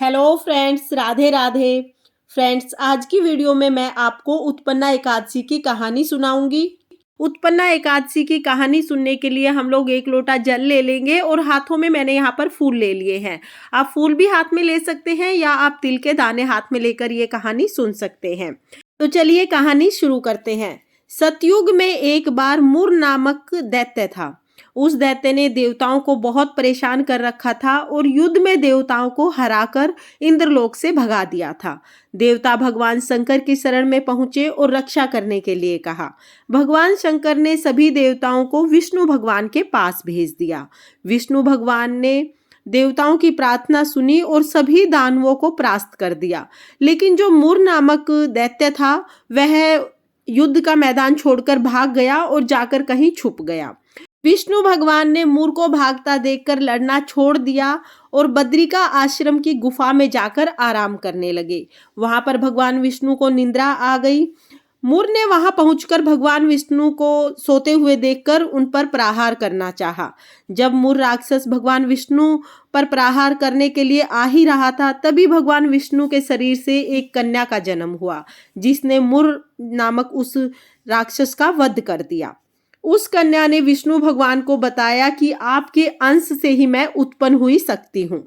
Hello friends, Radhe Radhe. Friends, आज की video में मैं आपको उत्पन्ना एकादशी की कहानी सुनाऊंगी। उत्पन्ना एकादशी की कहानी सुनने के लिए हम लोग 1 लोटा जल ले लेंगे और हाथों में मैंने यहाँ पर फूल ले लिए हैं। आप फूल भी हाथ में ले सकते हैं या आप तिल के दाने हाथ में लेकर ये कहानी सुन सकते हैं। तो चलिए कहानी शुरू करते हैं। सतयुग में एक बार मुर नामक दैत्य था। उस दैत्य ने देवताओं को बहुत परेशान कर रखा था और युद्ध में देवताओं को हराकर इंद्रलोक से भगा दिया था। देवता भगवान शंकर की शरण में पहुंचे और रक्षा करने के लिए कहा। भगवान शंकर ने सभी देवताओं को विष्णु भगवान के पास भेज दिया। विष्णु भगवान ने देवताओं की प्रार्थना सुनी और सभी दानवों को परास्त कर दिया। लेकिन जो मुर नामक दैत्य था वह युद्ध का मैदान छोड़कर भाग गया और जाकर कहीं छुप गया। विष्णु भगवान ने मुर को भागता देखकर लड़ना छोड़ दिया और बद्रिका आश्रम की गुफा में जाकर आराम करने लगे। वहां पर भगवान विष्णु को निद्रा आ गई। मुर ने वहां पहुंचकर भगवान विष्णु को सोते हुए देखकर उन पर प्रहार करना चाहा। जब मुर राक्षस भगवान विष्णु पर प्रहार करने के लिए आ ही रहा था, तभी भगवान विष्णु के शरीर से एक कन्या का जन्म हुआ, जिसने मुर नामक उस राक्षस का वध कर दिया। उस कन्या ने विष्णु भगवान को बताया कि आपके अंश से ही मैं उत्पन्न हुई सकती हूँ।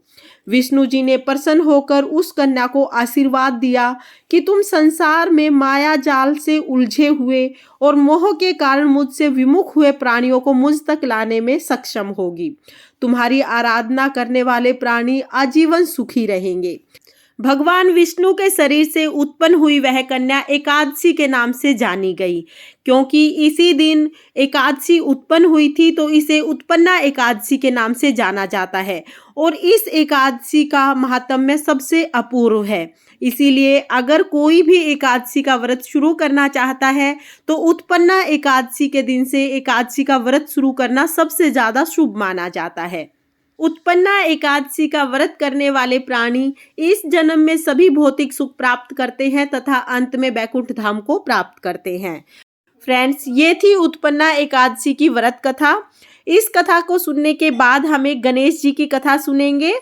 विष्णु जी ने प्रसन्न होकर उस कन्या को आशीर्वाद दिया कि तुम संसार में माया जाल से उलझे हुए और मोह के कारण मुझसे विमुख हुए प्राणियों को मुझ तक लाने में सक्षम होगी। तुम्हारी आराधना करने वाले प्राणी आजीवन सुखी रहेंगे। भगवान विष्णु के शरीर से उत्पन्न हुई वह कन्या एकादशी के नाम से जानी गई। क्योंकि इसी दिन एकादशी उत्पन्न हुई थी, तो इसे उत्पन्ना एकादशी के नाम से जाना जाता है और इस एकादशी का महात्म्य सबसे अपूर्व है। इसीलिए अगर कोई भी एकादशी का व्रत शुरू करना चाहता है तो उत्पन्ना एकादशी के दिन से एकादशी का व्रत शुरू करना सबसे ज्यादा शुभ माना जाता है। उत्पन्ना एकादशी का व्रत करने वाले प्राणी इस जन्म में सभी भौतिक सुख प्राप्त करते हैं तथा अंत में बैकुंठ धाम को प्राप्त करते हैं। फ्रेंड्स, ये थी उत्पन्ना एकादशी की व्रत कथा। इस कथा को सुनने के बाद हम एक गणेश जी की कथा सुनेंगे।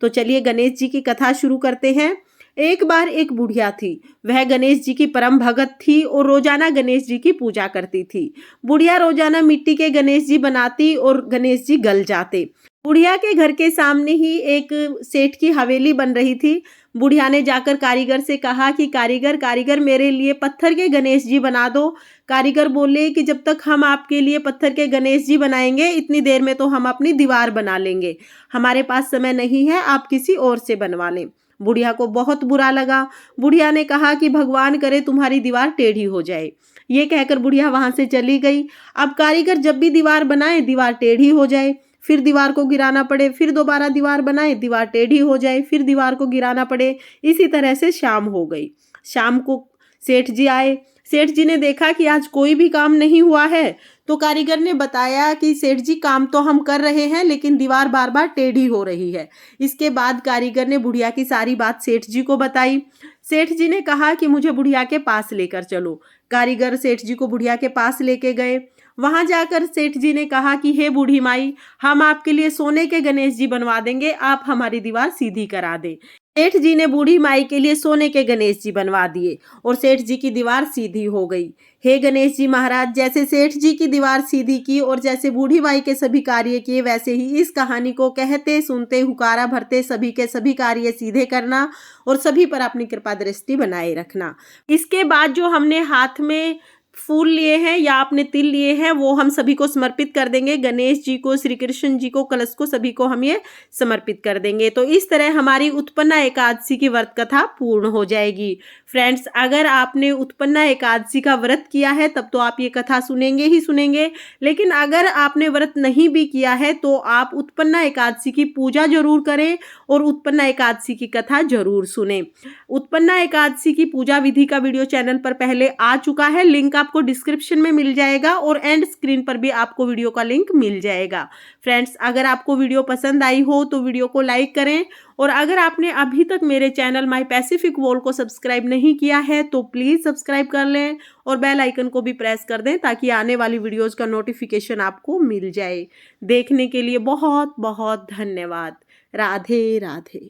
तो चलिए गणेश जी की कथा शुरू करते हैं। एक बार एक बुढ़िया थी। वह गणेश जी की परम भगत थी और रोजाना गणेश जी की पूजा करती थी। बुढ़िया रोजाना मिट्टी के गणेश जी बनाती और गणेश जी गल जाते। बुढ़िया के घर के सामने ही एक सेठ की हवेली बन रही थी। बुढ़िया ने जाकर कारीगर से कहा कि कारीगर मेरे लिए पत्थर के गणेश जी बना दो। कारीगर बोले कि जब तक हम आपके लिए पत्थर के गणेश जी बनाएंगे, इतनी देर में तो हम अपनी दीवार बना लेंगे। हमारे पास समय नहीं है, आप किसी और से बनवा लें। बुढ़िया को बहुत बुरा लगा। बुढ़िया ने कहा कि भगवान करे तुम्हारी दीवार टेढ़ी हो जाए। ये कहकर बुढ़िया वहां से चली गई। अब कारीगर जब भी दीवार बनाए, दीवार टेढ़ी हो जाए, फिर दीवार को गिराना पड़े, फिर दोबारा दीवार बनाए, दीवार टेढ़ी हो जाए, फिर दीवार को गिराना पड़े। इसी तरह से शाम हो गई। शाम को सेठ जी आए। सेठ जी ने देखा कि आज कोई भी काम नहीं हुआ है, तो कारीगर ने बताया कि सेठ जी काम तो हम कर रहे हैं, लेकिन दीवार बार बार टेढ़ी हो रही है। इसके बाद कारीगर ने बुढ़िया की सारी बात सेठ जी को बताई। सेठ जी ने कहा कि मुझे बुढ़िया के पास लेकर चलो। कारीगर सेठ जी को बुढ़िया के पास लेके गए। वहां जाकर सेठ जी ने कहा कि हे बूढ़ी माई, हम आपके लिए सोने के गणेश जी बनवा देंगे, आप हमारी दीवार सीधी करा दें। सेठ जी ने बूढ़ी माई के लिए सोने के गणेश जी बनवा दिए और सेठ जी की दीवार सीधी हो गई। हे गणेश जी महाराज, जैसे सेठ जी की दीवार सीधी की और जैसे बूढ़ी माई के सभी कार्य किए, वैसे ही इस कहानी को कहते सुनते हुकारा भरते सभी के सभी कार्य सीधे करना और सभी पर अपनी कृपा दृष्टि बनाए रखना। इसके बाद जो हमने हाथ में फूल लिए हैं या आपने तिल लिए हैं, वो हम सभी को समर्पित कर देंगे। गणेश जी को, श्री कृष्ण जी को, कलश को, सभी को हम ये समर्पित कर देंगे। तो इस तरह हमारी उत्पन्ना एकादशी की व्रत कथा पूर्ण हो जाएगी। फ्रेंड्स, अगर आपने उत्पन्ना एकादशी का व्रत किया है तब तो आप ये कथा सुनेंगे ही सुनेंगे, लेकिन अगर आपने व्रत नहीं भी किया है तो आप उत्पन्ना एकादशी की पूजा जरूर करें और उत्पन्ना एकादशी की कथा जरूर सुने। उत्पन्ना एकादशी की पूजा विधि का वीडियो चैनल पर पहले आ चुका है। लिंक आपको डिस्क्रिप्शन में मिल जाएगा और एंड स्क्रीन पर भी आपको वीडियो का लिंक मिल जाएगा। फ्रेंड्स, अगर आपको वीडियो पसंद आई हो तो वीडियो को लाइक करें और अगर आपने अभी तक मेरे चैनल माय पैसिफिक वॉल को सब्सक्राइब नहीं किया है तो प्लीज़ सब्सक्राइब कर लें और बेल आइकन को भी प्रेस कर दें ताकि आने वाली वीडियोस का नोटिफिकेशन आपको मिल जाए। देखने के लिए बहुत बहुत धन्यवाद। राधे राधे।